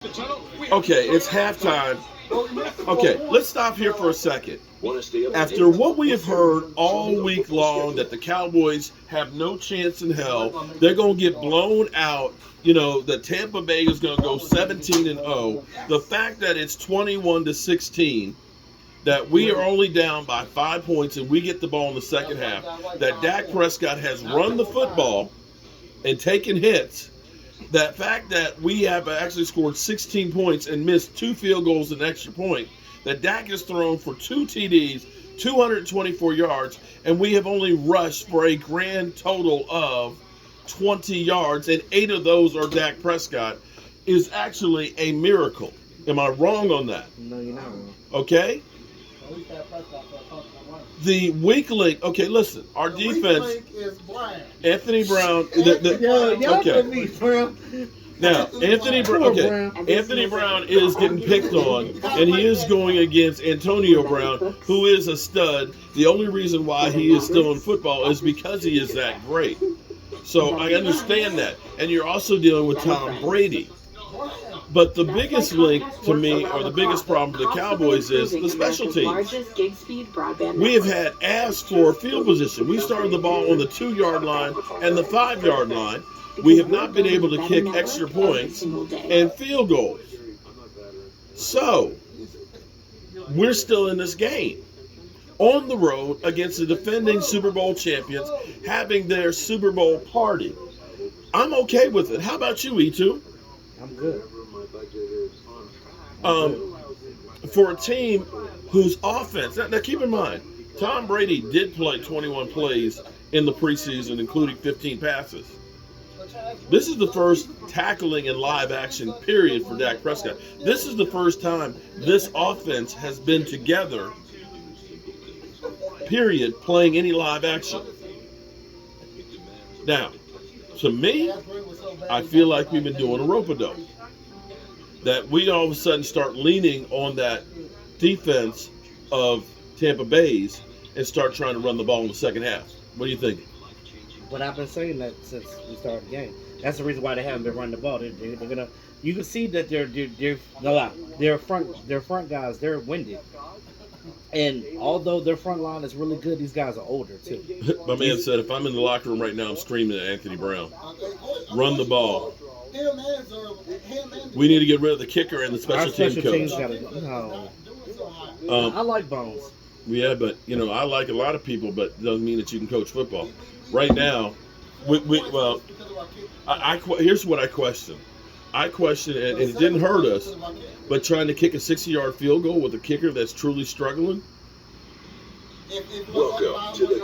Okay, it's halftime. Okay, let's stop here for a second. After what we have heard all week long, that the Cowboys have no chance in hell, they're going to get blown out. You know, that Tampa Bay is going to go 17-0. The fact that it's 21-16, that we are only down by 5 points and we get the ball in the second half, that Dak Prescott has run the football and taken hits. That fact that we have actually scored 16 points and missed 2 field goals and an extra point, that Dak has thrown for 2 TDs, 224 yards, and we have only rushed for a grand total of 20 yards, and 8 of those are Dak Prescott, is actually a miracle. Am I wrong on that? No, you're not wrong. Okay? The weak link. Okay, listen. Our defense. Anthony Brown. Okay. Now, Anthony Brown is getting picked on, and he is going against Antonio Brown, who is a stud. The only reason why he is still in football is because he is that great. So I understand that. And you're also dealing with Tom Brady. But the biggest link to me, or the biggest problem for the Cowboys, is the special teams. We have had asked for field position. We started the ball on the 2-yard line and the 5-yard line. We have not been able to kick extra points and field goals. So, we're still in this game. On the road against the defending Super Bowl champions, having their Super Bowl party. I'm okay with it. How about you, E2? I'm good. For a team whose offense, now keep in mind, Tom Brady did play 21 plays in the preseason, including 15 passes. This is the first tackling in live action period for Dak Prescott. This is the first time this offense has been together, period, playing any live action. Now, to me, I feel like we've been doing a rope-a-dope. That we all of a sudden start leaning on that defense of Tampa Bay's and start trying to run the ball in the second half. What do you think? But I've been saying that since we started the game. That's the reason why they haven't been running the ball. They're gonna. You can see that their front guys, they're winded. And although their front line is really good, these guys are older too. My man said, if I'm in the locker room right now, I'm screaming at Anthony Brown. Run the ball. We need to get rid of the kicker and the special team coach. I like Bones. Yeah, but I like a lot of people, but it doesn't mean that you can coach football. Right now, here's what I question. I question, and it didn't hurt us, but trying to kick a 60-yard field goal with a kicker that's truly struggling. Welcome to the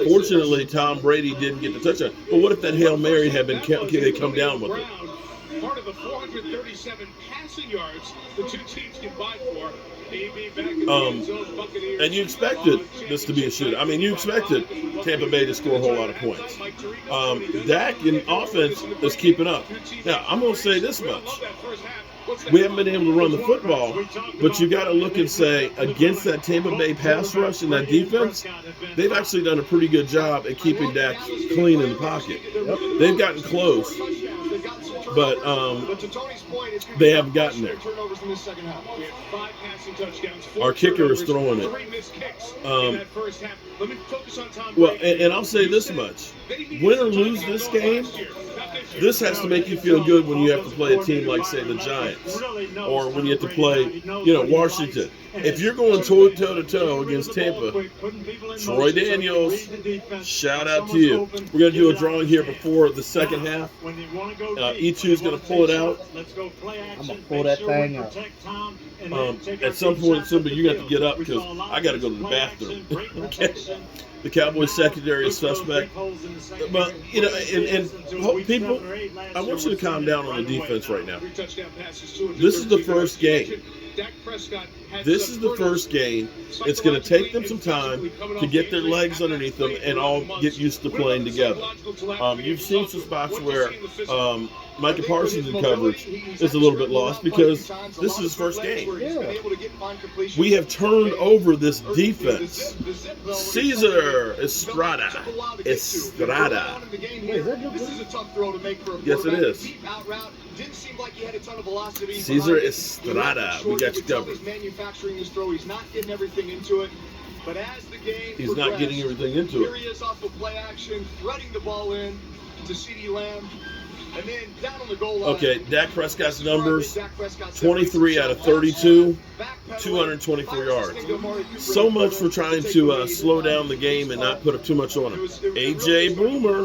fortunately, Tom Brady didn't get the touchdown. But what if that Hail Mary had been they come down with it? Part of the 437 passing yards the two teams combined for. And you expected this to be a shootout. I mean, you expected Tampa Bay to score a whole lot of points. Dak in offense is keeping up. Now, I'm going to say this much. We haven't been able to run the football, but you got to look and say, against that Tampa Bay pass rush and that defense, they've actually done a pretty good job at keeping Dak clean in the pocket. They've gotten close, but they haven't gotten there. Our kicker is throwing it. Well, and I'll say this much. Win or lose this game, this has to make you feel good when you have to play a team like, say, the Giants, or when you have to play, Washington. If you're going toe-to-toe against Tampa, Troy Daniels, shout out to you. We're going to do a drawing here before the second half. E2 is going to pull it out. I'm going to pull that thing out. At some point soon, but you got to get up because I got to go to the bathroom. Okay. The Cowboys secondary is suspect. But, and people, I want you to calm down on the defense right now. This is the first game. This is the first game. It's going to take them some time to get their legs underneath them and all get used to playing together. You've seen some spots where Micah Parsons in coverage is a little bit lost because this is his first game. We have turned over this defense. Cesar Estrada. Yes, it is. Didn't seem like he had a ton of velocity. Cesar Estrada, we got you covered. He's manufacturing this throw. He's not getting everything into it. But as the game He's not getting everything into here it. he is off of play action, threading the ball in to CeeDee Lamb. And then down on the goal line. Okay, Dak Prescott's numbers, 23 out of 32, 224 yards. So much for trying to slow down the game and not put too much on him. AJ Boomer.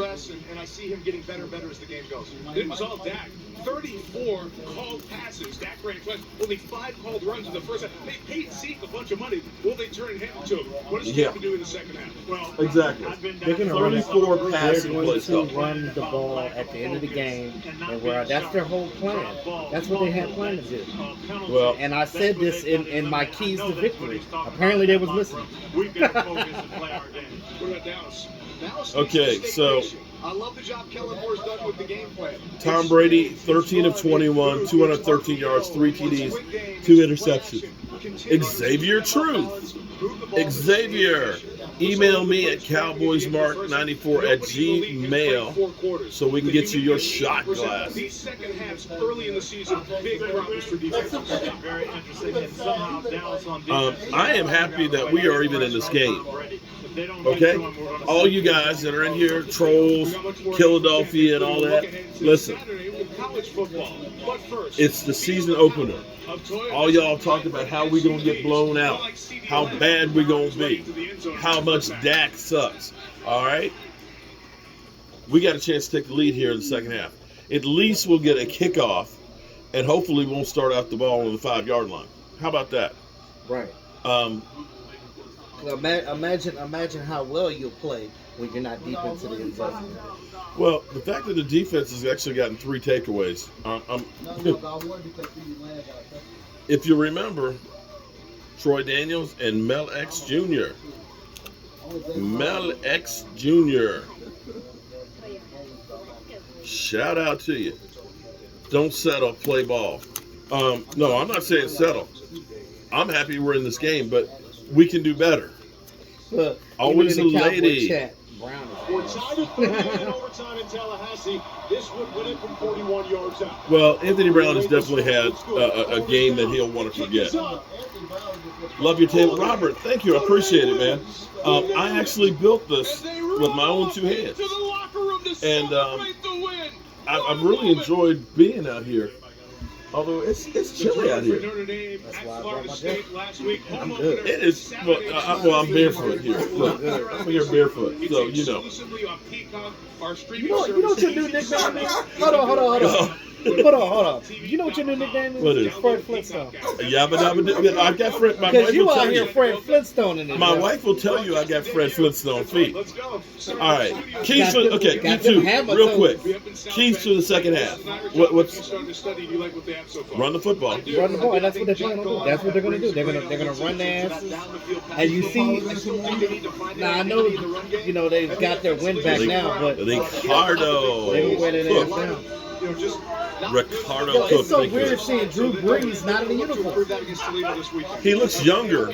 And I see him getting better and better as the game goes. It was all Dak. 34 called passes. Dak ran twice. Only 5 called runs in the first half. They paid Zeke a bunch of money. Will they turn him to him? What does he have to do in the second half? Well, Exactly. They're going to run it. 34 They're passing going plays. to run the ball at the end of the game, and that's their whole plan. That's what they had planned to do. Well, And I said this in my keys to victory. Apparently, they was listening. We've got to focus and play our game. What about Dallas? Okay, so I love the job Kellen Moore's done with the game plan. Tom Brady, 13 of 21, 213 yards, 3 TDs, 2 interceptions. Xavier Truth. Xavier, email me at cowboysmark94@gmail so we can get you your shot glass. These second halves early in the season, big problems for defense. Very interesting. And somehow Dallas on defense. I am happy that we are even in this game. Okay? All you guys that are in here, trolls, Philadelphia, and all that, listen. It's the season opener. All y'all talk about how we going to get blown out, how bad we going to be, how much Dak sucks. All right? We got a chance to take the lead here in the second half. At least we'll get a kickoff, and hopefully we won't start out the ball on the 5-yard line. How about that? Right. Imagine how well you'll play when you're not deep into the end zone. Well, the fact that the defense has actually gotten 3 takeaways. If you remember, Troy Daniels and Mel X Jr. Mel X Jr. Shout out to you. Don't settle, play ball. No, I'm not saying settle. I'm happy we're in this game, but we can do better. Always a lady. Chat, Brown We're tied at 30 in overtime in Tallahassee. This would win it from 41 yards out. Well, Anthony Brown has definitely had a game that he'll want to forget. Love your table. Robert, thank you. I appreciate it, man. I actually built this with my own 2 hands. And I've really enjoyed being out here. Although it's chilly out here. That's why I brought my jacket. I'm good. It is. Well, I'm barefoot here. Look, I'm here barefoot, so you know. You know what your new nickname is? Hold on. Hold on. You know what your new nickname is? What is? Fred Flintstone. Yeah, but I got Fred. My Because wife you will out tell here you. Fred Flintstone in it. My bro. wife will tell you I got Fred Flintstone feet. Let's go. All right, keys Got to them- okay, you got two, them hammer real toes. quick. Keys to the second half. What's run the football? Run the ball, and that's what they're trying to do. That's what they're gonna do. They're gonna run their asses. And you see, now I know, you know, they've got their win back now, but Ricardo. they will wear their ass Cook. down. Ricardo Yo, Cook. it's so thank you. weird seeing Drew Brees not in a uniform He looks younger,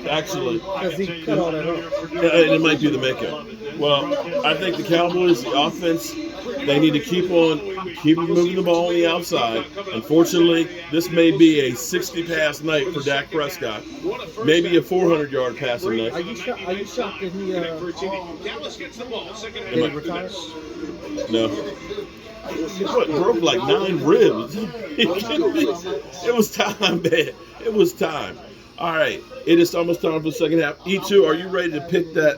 actually. because he cut all that off. And it might be the makeup. Well, I think the Cowboys, the offense, they need to keep moving the ball on the outside. Unfortunately, this may be a 60-pass night for Dak Prescott. Maybe a 400-yard passing night. Are you shocked that he Dallas gets the ball. Second did he half. retire? No. He broke like 9 ribs. It was time, man. It was time. All right. It is almost time for the second half. E2, are you ready to pick that